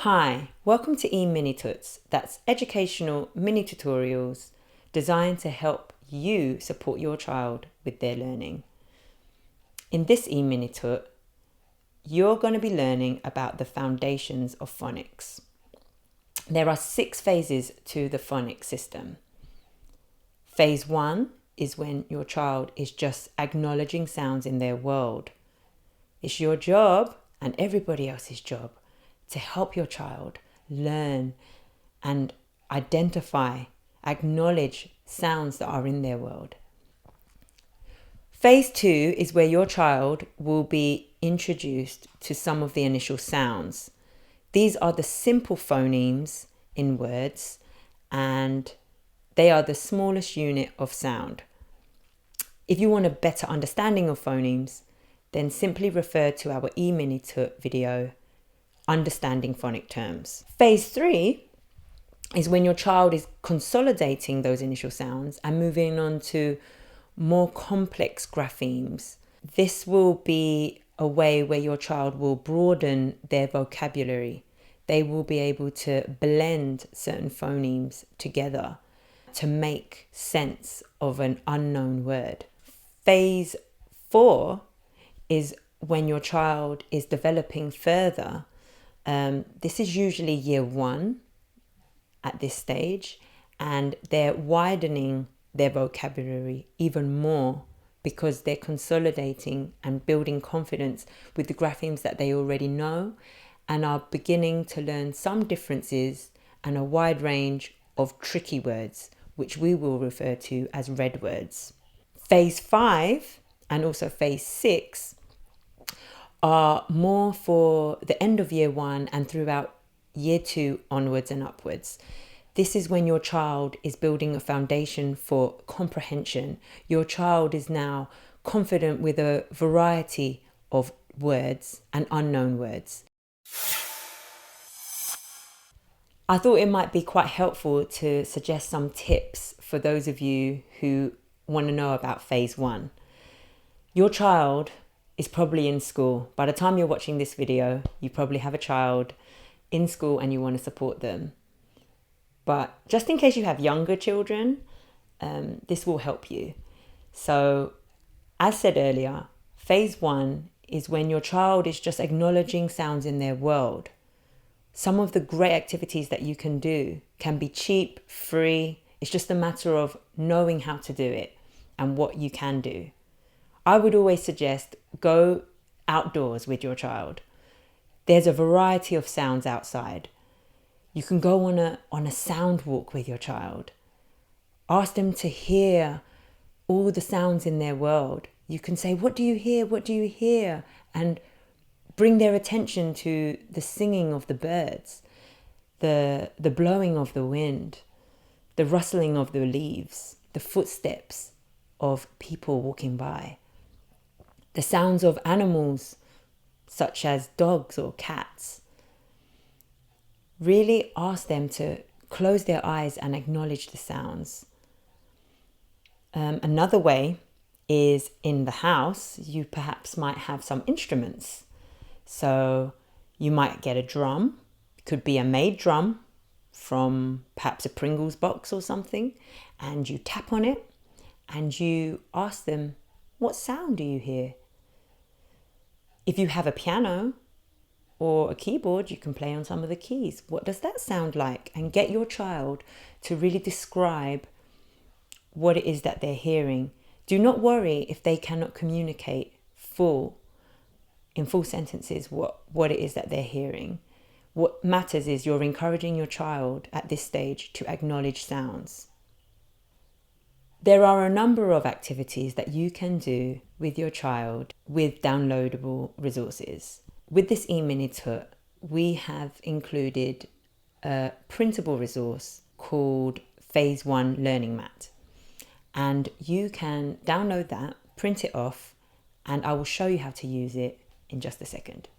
Hi, welcome to eMini Tuts. That's educational mini tutorials designed to help you support your child with their learning. In this eMini Tut, you're going to be learning about the foundations of phonics. There are 6 phases to the phonics system. Phase 1 is when your child is just acknowledging sounds in their world. It's your job and everybody else's job to help your child learn and identify, acknowledge sounds that are in their world. Phase 2 is where your child will be introduced to some of the initial sounds. These are the simple phonemes in words, and they are the smallest unit of sound. If you want a better understanding of phonemes, then simply refer to our eMini Tut video, Understanding Phonic Terms. Phase 3 is when your child is consolidating those initial sounds and moving on to more complex graphemes. This will be a way where your child will broaden their vocabulary. They will be able to blend certain phonemes together to make sense of an unknown word. Phase 4 is when your child is developing further. This is usually year 1 at this stage, and they're widening their vocabulary even more because they're consolidating and building confidence with the graphemes that they already know and are beginning to learn some differences and a wide range of tricky words, which we will refer to as red words. Phase 5 and also phase 6 are more for the end of year 1 and throughout year 2 onwards and upwards. This is when your child is building a foundation for comprehension. Your child is now confident with a variety of words and unknown words. I thought it might be quite helpful to suggest some tips for those of you who want to know about phase 1. Your child is probably in school. By the time you're watching this video, you probably have a child in school and you want to support them. But just in case you have younger children, this will help you. So, as said earlier, phase 1 is when your child is just acknowledging sounds in their world. Some of the great activities that you can do can be cheap, free. It's just a matter of knowing how to do it and what you can do. I would always suggest go outdoors with your child. There's a variety of sounds outside. You can go on a sound walk with your child. Ask them to hear all the sounds in their world. You can say, "What do you hear? What do you hear?" And bring their attention to the singing of the birds, the blowing of the wind, the rustling of the leaves, the footsteps of people walking by, the sounds of animals such as dogs or cats. Really ask them to close their eyes and acknowledge the sounds. Another way is in the house, you perhaps might have some instruments. So you might get a drum. It could be a made drum from perhaps a Pringles box or something, and you tap on it and you ask them, "What sound do you hear?" If you have a piano or a keyboard, you can play on some of the keys. What does that sound like? And get your child to really describe what it is that they're hearing. Do not worry if they cannot communicate in full sentences what it is that they're hearing. What matters is you're encouraging your child at this stage to acknowledge sounds. There are a number of activities that you can do with your child with downloadable resources. With this eMini Tut, we have included a printable resource called Phase 1 Learning Mat. And you can download that, print it off, and I will show you how to use it in just a second.